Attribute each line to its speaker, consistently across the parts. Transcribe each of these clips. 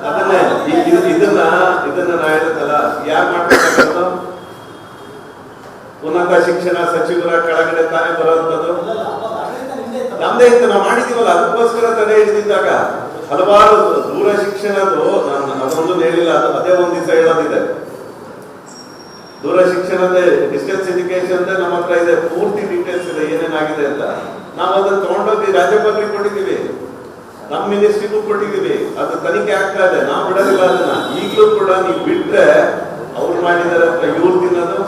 Speaker 1: ಅದನ್ನೇ ಇದನ್ನ ನಾ ಹೇಳಿದಲ್ಲ, ಯಾರು ಮಾಡ್ಬೇಕಾಗತ್ತೋ ಉನ್ನತ ಶಿಕ್ಷಣ ಸಚಿವರ ಕೆಳಗಡೆ ತಾನೇ ಬರೋಂಥದ್ದು. ನಮ್ದೇ ಇತ್ತು, ನಾವು ಮಾಡಿದೀವಲ್ಲ, ಅದಕ್ಕೋಸ್ಕರ ತಡೆ ಹಿಡಿದಿದ್ದಾಗ ಹಲವಾರು ದೂರ ಶಿಕ್ಷಣದ್ದು ನಾನು ಅದೊಂದು ಹೇಳಿಲ್ಲ, ಅದೇ ಒಂದ್ ದಿವಸ ಹೇಳೋದಿದೆ. ದೂರ ಶಿಕ್ಷಣದ ಡಿಸ್ಟೆನ್ಸ್ ಎಜುಕೇಶನ್ ನಮ್ಮ ಹತ್ರ ಇದೆ, ಪೂರ್ತಿ ಡೀಟೇಲ್ಸ್ ಇದೆ ಏನೇನಾಗಿದೆ ಅಂತ. ನಾವು ಅದನ್ನ ತಗೊಂಡೋಗಿ ರಾಜ್ಯಪಾಲರಿಗೆ ಕೊಟ್ಟಿದ್ದೀವಿ, ನಮ್ಮ ಮಿನಿಸ್ಟ್ರಿಗೂ ಕೊಟ್ಟಿದ್ದೀವಿ. ಅದು ತನಿಖೆ ಆಗ್ತಾ ಇದೆ, ನಾವು ಬಿಡೋದಿಲ್ಲ ಅದನ್ನ. ಈಗಲೂ ಕೂಡ ನೀವು ಬಿಟ್ರೆ ಅವ್ರು ಮಾಡಿದಾರೆ ಅಂತ ಇವ್ರು ತಿನ್ನೋದು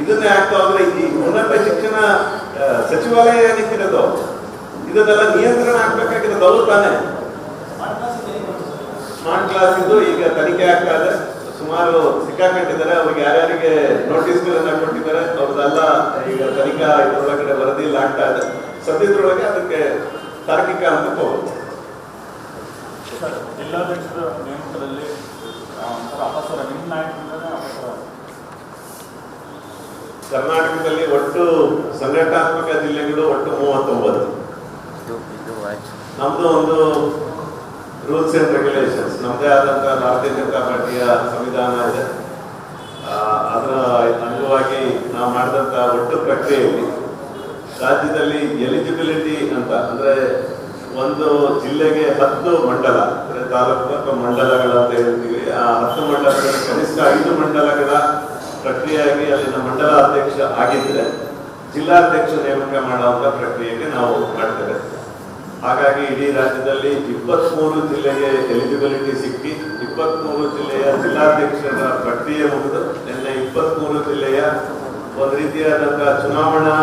Speaker 1: ಇದನ್ನೇ ಆಗ್ತಾ ಹೋದ್ರೆ ಈ ಉನ್ನತ ಶಿಕ್ಷಣ ಸಚಿವಾಲಯ ಏನಕ್ಕಿರೋದು, ಇದನ್ನೆಲ್ಲ ನಿಯಂತ್ರಣ ಆಗ್ಬೇಕಾಗಿರೋದು ಅವ್ರು ತಾನೆ. ಸ್ಮಾರ್ಟ್ ಕ್ಲಾಸ್ ಇದು ಈಗ ತನಿಖೆ ಆಗ್ತಾ ಇದೆ, ಸುಮಾರು ಸಿಕ್ಕಾಕೊಂಡಿದ್ದಾರೆ. ಅವ್ರಿಗೆ ಯಾರ್ಯಾರಿಗೆ ನೋಟಿಸ್ಗಳನ್ನ ಕೊಟ್ಟಿದ್ದಾರೆ ಅವ್ರದ್ದೆಲ್ಲ ಈಗ ತನಿಖಾ ಇದರೊಳಗಡೆ ವರದಿಯಲ್ಲಿ ಆಗ್ತಾ ಇದೆ. ಸದ್ಯದ್ರೊಳಗೆ ಅದಕ್ಕೆ ತಾರ್ಕಿಕ ಅಂತ ಹೋಗುತ್ತೆ.
Speaker 2: ಜಿಲ್ಲಾಧ್ಯಕ್ಷರ ನೇಮಕದಲ್ಲಿ ಅಪಸರ ನಿಮ್ಮ ನಾಯಕರಿಂದಲೇ ಅಪಸರ.
Speaker 1: ಕರ್ನಾಟಕದಲ್ಲಿ ಒಟ್ಟು ಸಂಘಟನಾತ್ಮಕ ಜಿಲ್ಲೆಗಳು ಒಟ್ಟು 39. ನಮ್ದು ಒಂದು ರೂಲ್ಸ್ ಅಂಡ್ ರೆಗ್ಯುಲೇಷನ್ಸ್, ನಮ್ಮದೇ ಆದಂತಹ ಭಾರತೀಯ ಜನತಾ ಪಾರ್ಟಿಯ ಸಂವಿಧಾನ ಇದೆ. ಅದರ ಅಂಗವಾಗಿ ನಾವು ಮಾಡಿದಂತ ಒಟ್ಟು ಪ್ರಕ್ರಿಯೆಯಲ್ಲಿ ರಾಜ್ಯದಲ್ಲಿ ಎಲಿಜಿಬಿಲಿಟಿ ಅಂತ ಅಂದ್ರೆ ಒಂದು ಜಿಲ್ಲೆಗೆ 10 ಮಂಡಲ ಅಂದ್ರೆ ತಾಲೂಕು ಅಥವಾ ಮಂಡಲಗಳಂತ ಹೇಳ್ತೀವಿ. ಆ 10 ಮಂಡಲಗಳಲ್ಲಿ ಕನಿಷ್ಠ 5 ಮಂಡಲಗಳ ಪ್ರಕ್ರಿಯೆಯಾಗಿ ಅಲ್ಲಿನ ಮಂಡಲ ಅಧ್ಯಕ್ಷ ಆಗಿದ್ರೆ ಜಿಲ್ಲಾಧ್ಯಕ್ಷ ನೇಮಕ ಮಾಡುವಂತ ಪ್ರಕ್ರಿಯೆಗೆ ನಾವು ಮಾಡ್ತೇವೆ. ಹಾಗಾಗಿ ಇಡೀ ರಾಜ್ಯದಲ್ಲಿ 23 ಜಿಲ್ಲೆಗೆ ಎಲಿಜಿಬಿಲಿಟಿ ಸಿಕ್ಕಿ 23 ಜಿಲ್ಲೆಯ ಜಿಲ್ಲಾಧ್ಯಕ್ಷರ ಪ್ರಕ್ರಿಯೆ ಮುಗಿದು ನಿನ್ನೆ 23 ಜಿಲ್ಲೆಯ ಒಂದು ರೀತಿಯಾದಂತಹ ಚುನಾವಣಾ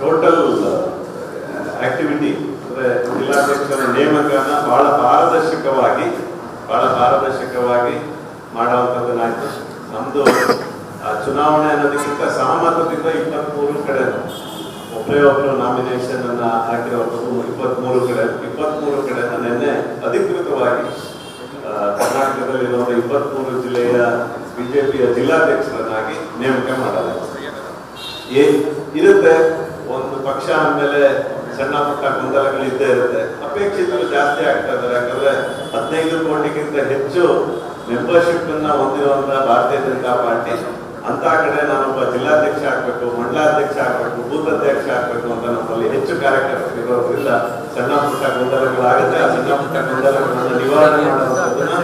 Speaker 1: ಟೋಟಲ್ ಆಕ್ಟಿವಿಟಿ ಅಂದ್ರೆ ಜಿಲ್ಲಾಧ್ಯಕ್ಷರ ನೇಮಕನ ಬಹಳ ಪಾರದರ್ಶಕವಾಗಿ ಮಾಡುವಂಥದ್ದನ್ನಾಯ್ತು. ನಮ್ದು ಚುನಾವಣೆ ಅನ್ನೋದಕ್ಕಿಂತ ಸಹಮತದಿಂದ 23 ಕಡೆ ಒಬ್ಬರು ನಾಮಿನೇಷನ್ ಅನ್ನ ಹಾಕಿರೋದು 23 ಕಡೆ ನಿನ್ನೆ ಅಧಿಕೃತವಾಗಿ ಕರ್ನಾಟಕದಲ್ಲಿರುವ 23 ಜಿಲ್ಲೆಯ ಬಿಜೆಪಿಯ ಜಿಲ್ಲಾಧ್ಯಕ್ಷರನ್ನಾಗಿ ನೇಮಕ ಮಾಡಲಾಗಿದೆ. ಇರುತ್ತೆ ಒಂದು ಪಕ್ಷ ಅಂದಮೇಲೆ ಸಣ್ಣ ಪುಟ್ಟ ಗೊಂದಲಗಳು ಇದ್ದೇ ಇರುತ್ತೆ. ಅಪೇಕ್ಷಿತರು ಜಾಸ್ತಿ ಆಗ್ತಾ ಇದ್ದಾರೆ, ಯಾಕಂದ್ರೆ 15 ಕೋಟಿಗಿಂತ ಹೆಚ್ಚು ಮೆಂಬರ್ಶಿಪ್ ಅನ್ನ ಹೊಂದಿರುವಂತಹ ಭಾರತೀಯ ಜನತಾ ಪಾರ್ಟಿ ಅಂತ ಕಡೆ ನಾನೊಬ್ಬ ಜಿಲ್ಲಾಧ್ಯಕ್ಷ ಆಗ್ಬೇಕು, ಮಂಡಲಾಧ್ಯಕ್ಷ ಆಗ್ಬೇಕು, ಬೂತ್ ಅಧ್ಯಕ್ಷ ಆಗ್ಬೇಕು ಅಂತ ನಮ್ಮಲ್ಲಿ ಹೆಚ್ಚು ಕಾರ್ಯಕರ್ತರು ಇರೋದ್ರಿಂದ ಸಣ್ಣ ಪುಟ್ಟ ಗೊಂದಲಗಳಾಗುತ್ತೆ. ಆ ಸಣ್ಣ ಪುಟ್ಟ ಗೊಂದಲಗಳನ್ನು ನಿವಾರಣೆ ಮಾಡುವಂಥದ್ದನ್ನ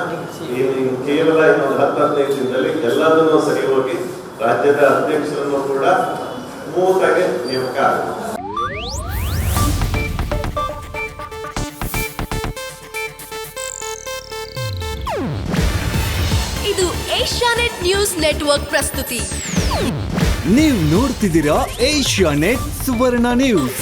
Speaker 1: ಕೇವಲ ಇನ್ನೊಂದು 10-15 ದಿನದಲ್ಲಿ ಎಲ್ಲದನ್ನೂ ಸರಿ ಹೋಗಿ ರಾಜ್ಯದ ಅಧ್ಯಕ್ಷರನ್ನು ಕೂಡ ಸ್ಮೂತಾಗಿ ನೇಮಕ ಆಗುತ್ತೆ.
Speaker 3: ಇದು ಏಷ್ಯಾನೆಟ್ ನ್ಯೂಸ್ ನೆಟ್ವರ್ಕ್ ಪ್ರಸ್ತುತಿ.
Speaker 4: ನೀವು ನೋಡ್ತಿದ್ದೀರಾ ಏಷ್ಯಾನೆಟ್ ಸುವರ್ಣ ನ್ಯೂಸ್.